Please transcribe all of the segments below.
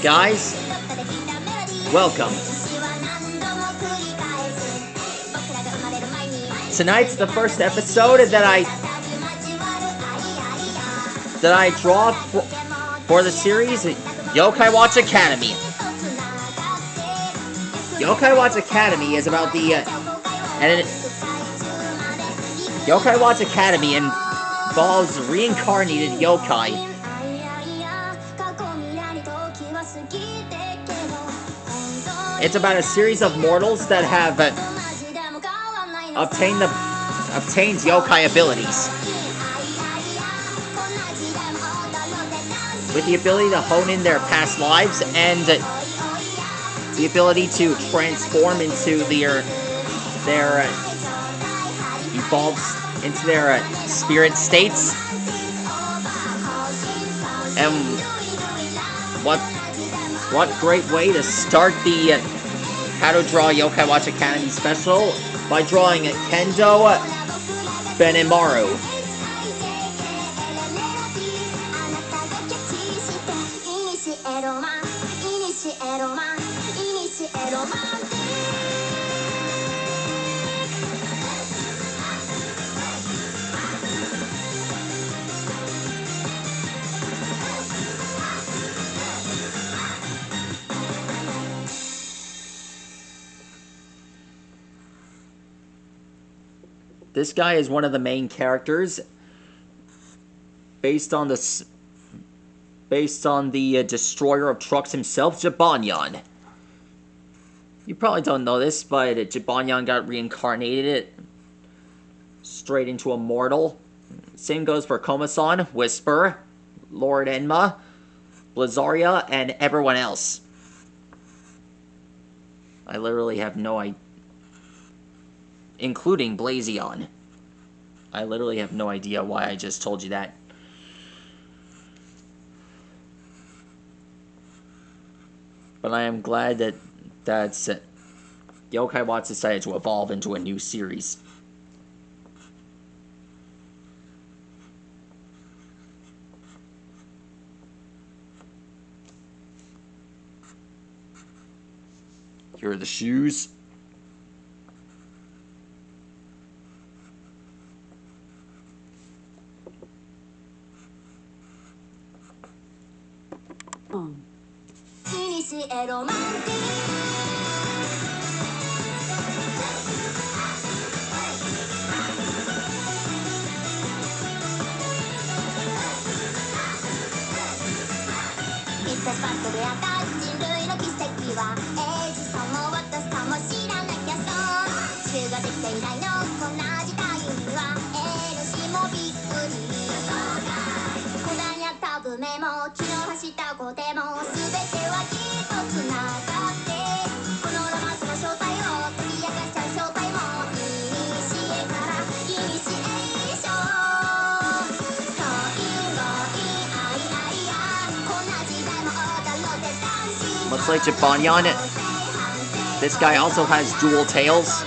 Guys, welcome. Tonight's the first episode that I draw for the series Yokai Watch Academy. Yokai Watch Academy is about Yokai Watch Academy involves reincarnated yokai. It's about a series of mortals that have obtained yokai abilities. With the ability to hone in their past lives and the ability to transform into their evolve into their spirit states. And what great way to start the How to Draw Yokai Watch Academy special by drawing Kengo Benimaru. This guy is one of the main characters, based on the destroyer of trucks himself, Jibanyan. You probably don't know this, but Jibanyan got reincarnated straight into a mortal. Same goes for Komasan, Whisper, Lord Enma, Blazaria, and everyone else. I literally have no idea. Including Blazion. I literally have no idea why I just told you that. But I am glad that Yokai Watch decided to evolve into a new series. Here are the shoes. Looks like Jibanyan. This guy also has dual tails.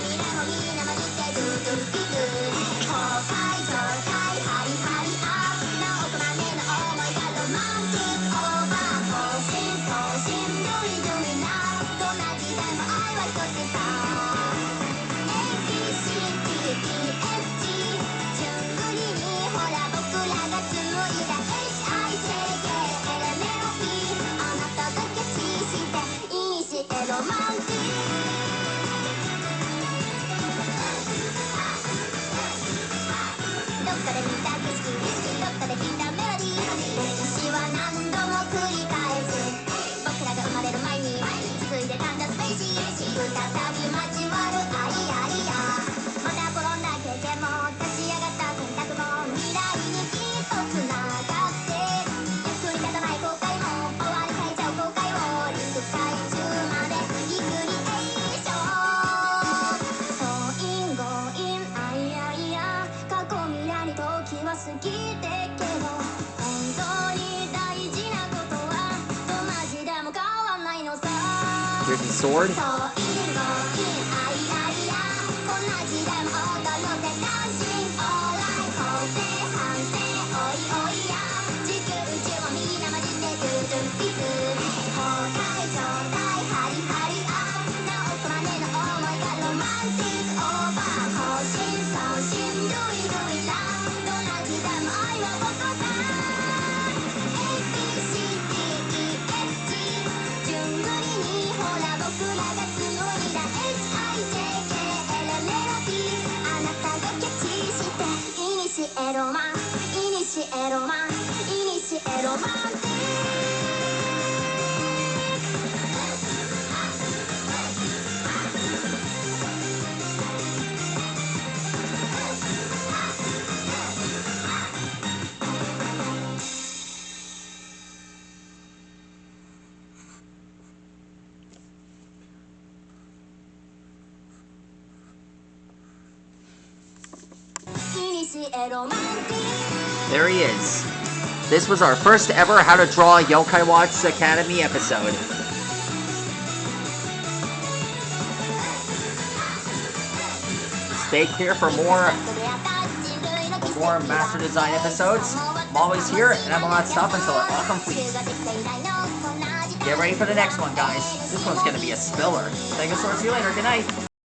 Here's the sword. There he is. This was our first ever How to Draw Yokai Watch Academy episode. Stay clear for more Master Design episodes. I'm always here, and I'm a lot of stuff until it all completes. Get ready for the next one, guys. This one's going to be a spiller. Thank you, see you later. Good night.